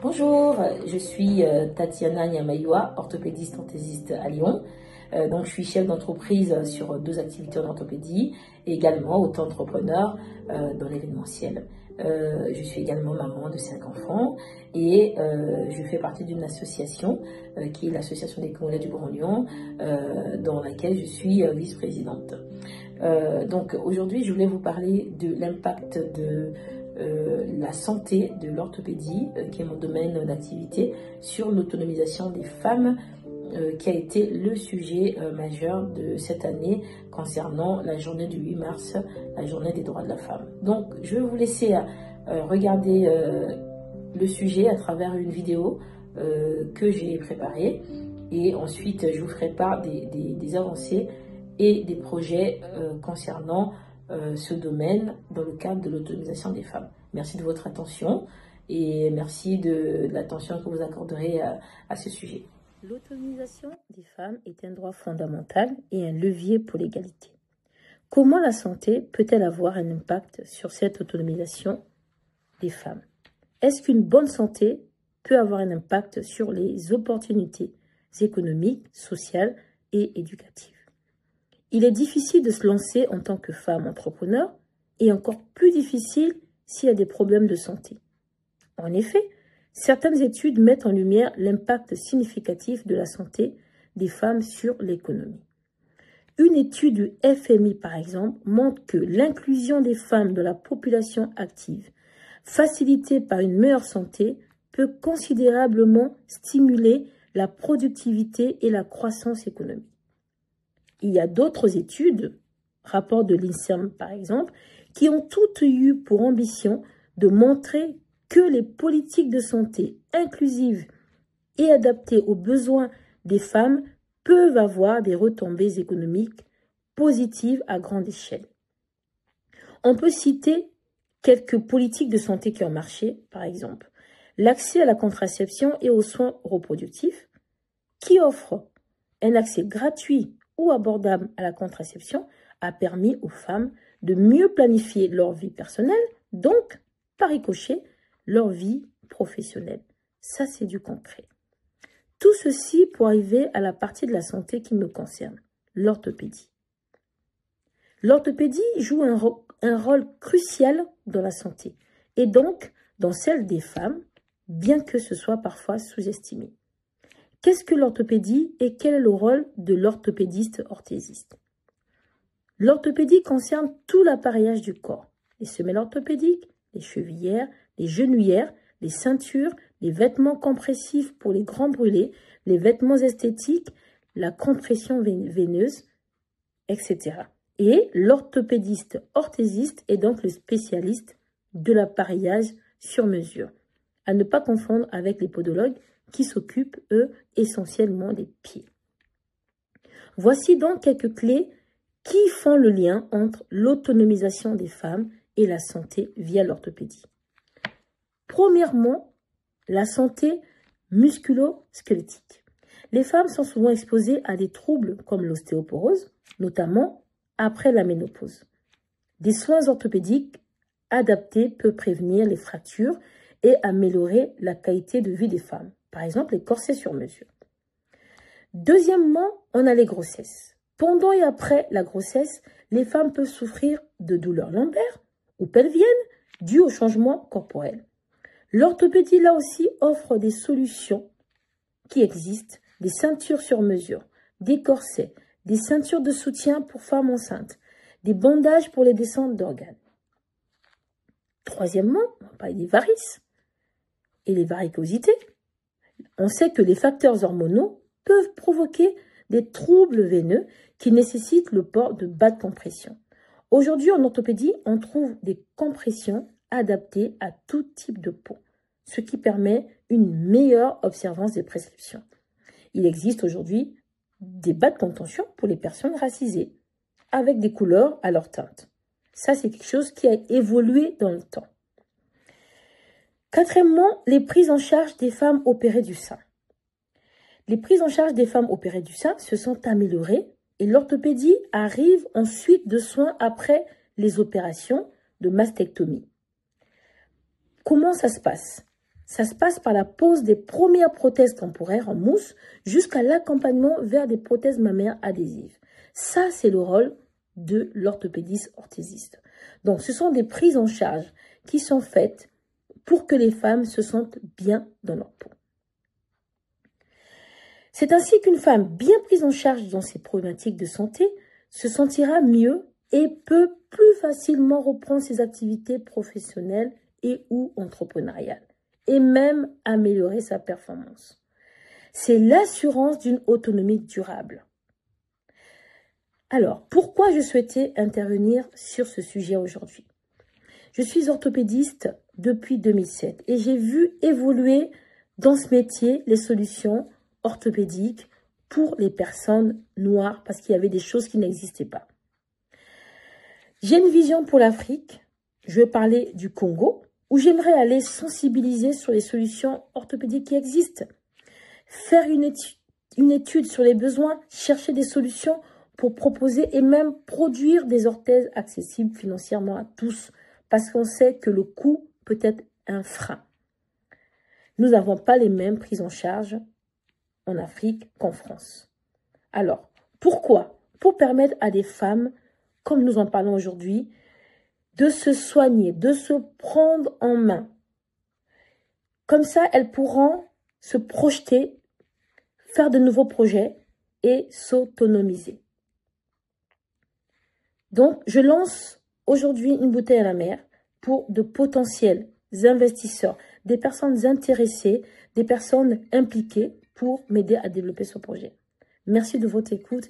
Bonjour, je suis Tatiana Nyamaïwa, orthopédiste orthésiste à Lyon. Donc, je suis chef d'entreprise sur 2 activités en orthopédie et également auto-entrepreneur dans l'événementiel. Je suis également maman de 5 enfants et je fais partie d'une association qui est l'association des Congolais du Grand Lyon, dans laquelle je suis vice-présidente. Donc aujourd'hui, je voulais vous parler de l'impact de la santé de l'orthopédie, qui est mon domaine d'activité, sur l'autonomisation des femmes, qui a été le sujet majeur de cette année concernant la journée du 8 mars, la journée des droits de la femme. Donc, je vais vous laisser regarder le sujet à travers une vidéo que j'ai préparée et ensuite je vous ferai part des avancées et des projets concernant ce domaine dans le cadre de l'autonomisation des femmes. Merci de votre attention et merci de l'attention que vous accorderez à ce sujet. L'autonomisation des femmes est un droit fondamental et un levier pour l'égalité. Comment la santé peut-elle avoir un impact sur cette autonomisation des femmes? Est-ce qu'une bonne santé peut avoir un impact sur les opportunités économiques, sociales et éducatives? Il est difficile de se lancer en tant que femme entrepreneur et encore plus difficile s'il y a des problèmes de santé. En effet, certaines études mettent en lumière l'impact significatif de la santé des femmes sur l'économie. Une étude du FMI, par exemple, montre que l'inclusion des femmes dans la population active, facilitée par une meilleure santé, peut considérablement stimuler la productivité et la croissance économique. Il y a d'autres études, rapports de l'INSERM par exemple, qui ont toutes eu pour ambition de montrer que les politiques de santé inclusives et adaptées aux besoins des femmes peuvent avoir des retombées économiques positives à grande échelle. On peut citer quelques politiques de santé qui ont marché, par exemple l'accès à la contraception et aux soins reproductifs, qui offre un accès gratuit ou abordable à la contraception, a permis aux femmes de mieux planifier leur vie personnelle, donc, par ricochet, leur vie professionnelle. Ça, c'est du concret. Tout ceci pour arriver à la partie de la santé qui me concerne, l'orthopédie. L'orthopédie joue un rôle crucial dans la santé et donc dans celle des femmes, bien que ce soit parfois sous-estimé. Qu'est-ce que l'orthopédie et quel est le rôle de l'orthopédiste orthésiste? L'orthopédie concerne tout l'appareillage du corps. Les semelles orthopédiques, les chevillères, les genouillères, les ceintures, les vêtements compressifs pour les grands brûlés, les vêtements esthétiques, la compression veineuse, etc. Et l'orthopédiste orthésiste est donc le spécialiste de l'appareillage sur mesure. À ne pas confondre avec les podologues qui s'occupent, eux, essentiellement des pieds. Voici donc quelques clés qui font le lien entre l'autonomisation des femmes et la santé via l'orthopédie. Premièrement, la santé musculo-squelettique. Les femmes sont souvent exposées à des troubles comme l'ostéoporose, notamment après la ménopause. Des soins orthopédiques adaptés peuvent prévenir les fractures et améliorer la qualité de vie des femmes. Par exemple, les corsets sur mesure. Deuxièmement, on a les grossesses. Pendant et après la grossesse, les femmes peuvent souffrir de douleurs lombaires ou pelviennes dues au changement corporel. L'orthopédie, là aussi, offre des solutions qui existent, des ceintures sur mesure, des corsets, des ceintures de soutien pour femmes enceintes, des bandages pour les descentes d'organes. Troisièmement, on va parler des varices et les varicosités. On sait que les facteurs hormonaux peuvent provoquer des troubles veineux qui nécessitent le port de bas de compression. Aujourd'hui, en orthopédie, on trouve des compressions adaptées à tout type de peau, ce qui permet une meilleure observance des prescriptions. Il existe aujourd'hui des bas de contention pour les personnes racisées, avec des couleurs à leur teinte. Ça, c'est quelque chose qui a évolué dans le temps. Quatrièmement, les prises en charge des femmes opérées du sein. Les prises en charge des femmes opérées du sein se sont améliorées et l'orthopédie arrive en suite de soins après les opérations de mastectomie. Comment ça se passe? Ça se passe par la pose des premières prothèses temporaires en mousse jusqu'à l'accompagnement vers des prothèses mammaires adhésives. Ça, c'est le rôle de l'orthopédiste orthésiste. Donc, ce sont des prises en charge qui sont faites pour que les femmes se sentent bien dans leur peau. C'est ainsi qu'une femme bien prise en charge dans ses problématiques de santé se sentira mieux et peut plus facilement reprendre ses activités professionnelles et ou entrepreneuriales et même améliorer sa performance. C'est l'assurance d'une autonomie durable. Alors, pourquoi je souhaitais intervenir sur ce sujet aujourd'hui? Je suis orthopédiste depuis 2007 et j'ai vu évoluer dans ce métier les solutions orthopédiques pour les personnes noires parce qu'il y avait des choses qui n'existaient pas. J'ai une vision pour l'Afrique. Je vais parler du Congo où j'aimerais aller sensibiliser sur les solutions orthopédiques qui existent. Faire une étude sur les besoins, chercher des solutions pour proposer et même produire des orthèses accessibles financièrement à tous parce qu'on sait que le coût peut être un frein. Nous n'avons pas les mêmes prises en charge en Afrique qu'en France. Alors, pourquoi? Pour permettre à des femmes, comme nous en parlons aujourd'hui, de se soigner, de se prendre en main. Comme ça, elles pourront se projeter, faire de nouveaux projets et s'autonomiser. Donc, je lance aujourd'hui une bouteille à la mer pour de potentiels investisseurs, des personnes intéressées, des personnes impliquées pour m'aider à développer ce projet. Merci de votre écoute.